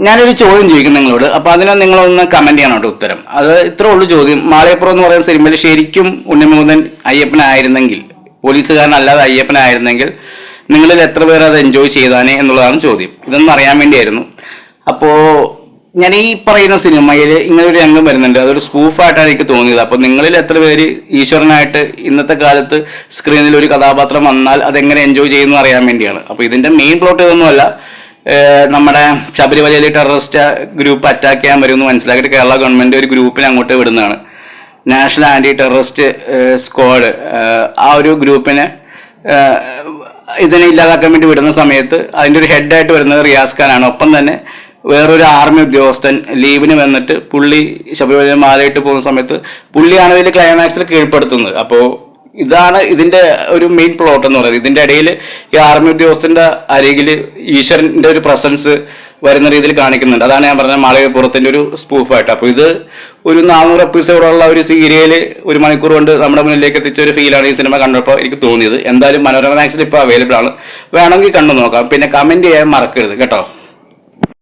ഞാനൊരു ചോദ്യം ചോദിക്കും നിങ്ങളോട്. അപ്പോൾ അതിന് നിങ്ങളൊന്ന് കമന്റ് ചെയ്യണം കേട്ടോ ഉത്തരം. അത് ഇത്രേ ഉള്ളൂ ചോദ്യം. മാളികപ്പുറം എന്ന് പറയുന്ന സിനിമയിൽ ശരിക്കും ഉണ്ണിമുകുന്ദൻ അയ്യപ്പനായിരുന്നെങ്കിൽ, പോലീസുകാരനല്ലാതെ അയ്യപ്പനായിരുന്നെങ്കിൽ നിങ്ങളിൽ എത്ര പേർ അത് എൻജോയ് ചെയ്താനേ എന്നുള്ളതാണ് ചോദ്യം. ഇതൊന്നും അറിയാൻ വേണ്ടിയായിരുന്നു. അപ്പോൾ ഞാൻ ഈ പറയുന്ന സിനിമയിൽ ഇങ്ങനെ ഒരു രംഗം വരുന്നുണ്ട്, അതൊരു സ്പൂഫായിട്ടാണ് എനിക്ക് തോന്നിയത്. അപ്പോൾ നിങ്ങളിൽ എത്ര പേര് ഈശ്വരനായിട്ട് ഇന്നത്തെ കാലത്ത് സ്ക്രീനിൽ ഒരു കഥാപാത്രം വന്നാൽ അതെങ്ങനെ എൻജോയ് ചെയ്യുന്നു അറിയാൻ വേണ്ടിയാണ്. അപ്പോൾ ഇതിൻ്റെ മെയിൻ പ്ലോട്ട് ഇതൊന്നുമല്ല. നമ്മുടെ ശബരിമലയിൽ ടെററിസ്റ്റ് ഗ്രൂപ്പ് അറ്റാക്ക് ചെയ്യാൻ വരുമെന്ന് മനസ്സിലാക്കിയിട്ട് കേരള ഗവൺമെൻറ് ഒരു ഗ്രൂപ്പിനെ അങ്ങോട്ട് വിടുന്നതാണ്. National anti terrorist squad. ആ ഒരു ഗ്രൂപ്പിനെ ഇതിനെ ഇല്ലാതാക്കാൻ വേണ്ടി വിടുന്ന സമയത്ത് അതിൻ്റെ ഒരു ഹെഡായിട്ട് വരുന്നത് റിയാസ് ഖാനാണ്. ഒപ്പം തന്നെ വേറൊരു ആർമി ഉദ്യോഗസ്ഥൻ ലീവിന് വന്നിട്ട് പുള്ളി ശബരിമല മാലയിട്ട് പോകുന്ന സമയത്ത് പുള്ളിയാണ് ഇതിൽ ക്ലൈമാക്സിൽ കീഴ്പ്പെടുത്തുന്നത്. അപ്പോൾ ഇതാണ് ഇതിൻ്റെ ഒരു മെയിൻ പ്ലോട്ട് എന്ന് പറയുന്നത്. ഇതിൻ്റെ ഇടയിൽ ഈ ആർമി ഉദ്യോഗസ്ഥൻ്റെ അരികിൽ ഈശ്വരൻ്റെ ഒരു പ്രസൻസ് വരുന്ന രീതിയിൽ കാണിക്കുന്നുണ്ട്. അതാണ് ഞാൻ പറഞ്ഞ മാളികപ്പുറത്തിൻ്റെ ഒരു സ്പൂഫായിട്ട്. അപ്പോൾ ഇത് ഒരു 400 എപ്പിസോഡുള്ള ഒരു സീരിയൽ 1 മണിക്കൂർ കൊണ്ട് നമ്മുടെ മുന്നിലേക്ക് എത്തിച്ച ഒരു ഫീലാണ് ഈ സിനിമ കണ്ടപ്പോൾ എനിക്ക് തോന്നിയത്. എന്തായാലും മനോരമ മാക്സിൽ ഇപ്പോൾ അവൈലബിൾ ആണ്, വേണമെങ്കിൽ കണ്ടു നോക്കാം. പിന്നെ കമൻറ്റ് ചെയ്യാൻ മറക്കരുത് കേട്ടോ.